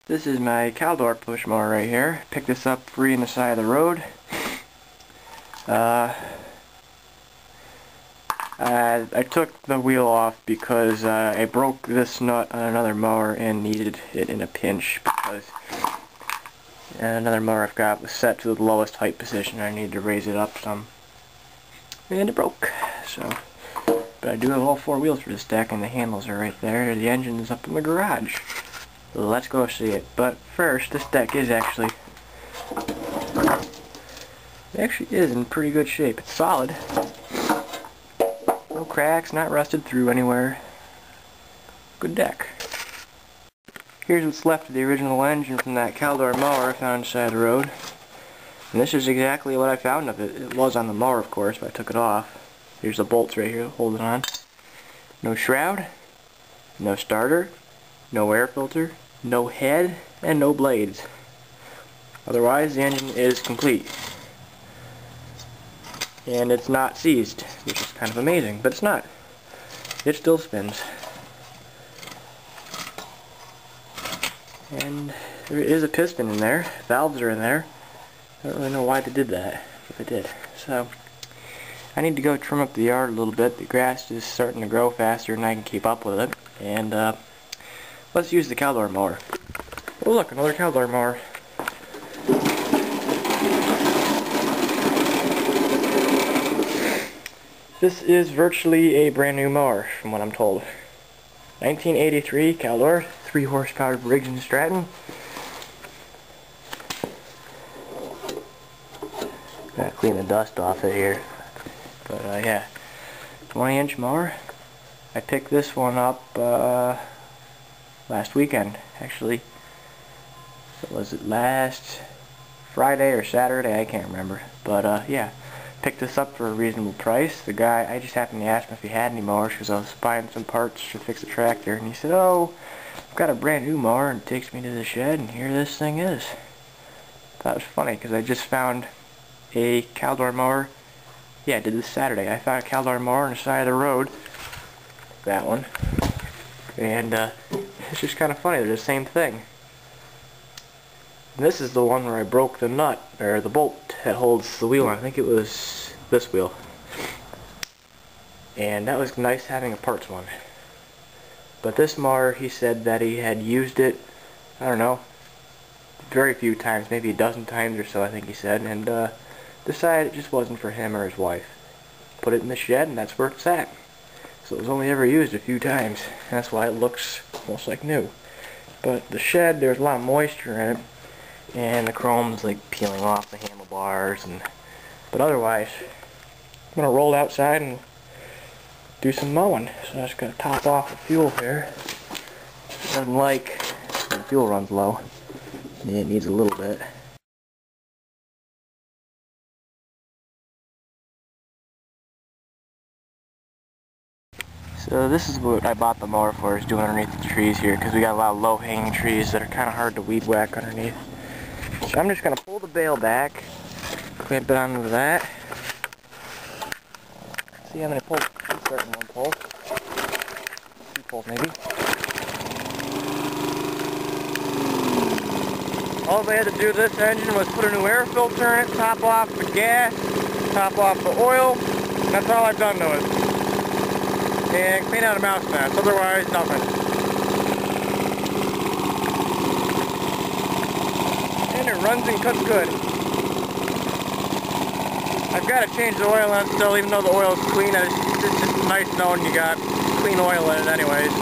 This is my Caldor push mower right here. Picked this up free on the side of the road. I took the wheel off because I broke this nut on another mower and needed it in a pinch because another mower I've got was set to the lowest height position. I needed to raise it up some, and it broke. So, but I do have all four wheels for this deck, and the handles are right there. The engine is up in the garage. Let's go see it. But first, this deck is actually in pretty good shape. It's solid. No cracks, not rusted through anywhere. Good deck. Here's what's left of the original engine from that Caldor mower I found beside the road. And this is exactly what I found of it. It was on the mower, of course, but I took it off. Here's the bolts right here, hold it on. No shroud, no starter, no air filter, no head, and no blades. Otherwise, the engine is complete. And it's not seized, which is kind of amazing, but it's not. It still spins. And there is a piston in there. Valves are in there. I don't really know why they did that, but they did. So, I need to go trim up the yard a little bit. The grass is starting to grow faster than I can keep up with it. And let's use the Caldor mower. Oh look, another Caldor mower. This is virtually a brand new mower, from what I'm told. 1983 Caldor, 3 horsepower Briggs & Stratton. Gotta clean the dust off it here. But yeah, 20-inch mower. I picked this one up last weekend, actually. Was it last Friday or Saturday? I can't remember. But yeah, picked this up for a reasonable price. The guy, I just happened to ask him if he had any mowers because I was buying some parts to fix the tractor, and he said, "Oh, I've got a brand new mower," and takes me to the shed, and here this thing is. That was funny because I just found a Caldor mower. Yeah, I did this Saturday. I found a Caldor mower on the side of the road. That one. And it's just kind of funny. They're the same thing. And this is the one where I broke the nut, or the bolt that holds the wheel on. I think it was this wheel. And that was nice having a parts one. But this mower, he said that he had used it, I don't know, very few times, maybe a dozen times or so, I think he said, and decided it just wasn't for him or his wife. Put it in the shed, and that's where it's at. So it was only ever used a few times. That's why it looks almost like new. But the shed, there's a lot of moisture in it, and the chrome's like peeling off the handlebars. But otherwise, I'm gonna roll outside and do some mowing. So I just gotta top off the fuel here. It doesn't like when the fuel runs low. It needs a little bit. So this is what I bought the mower for, is doing underneath the trees here, because we got a lot of low-hanging trees that are kind of hard to weed whack underneath. So I'm just going to pull the bale back, clamp it onto that. See how many pulls? I'm starting one pull. 2 pulls maybe. All they had to do to this engine was put a new air filter in it, top off the gas, top off the oil. That's all I've done to it. And clean out a mouse nest, otherwise nothing. And it runs and cuts good. I've got to change the oil on it still, even though the oil is clean. It's just nice knowing you got clean oil in it anyways.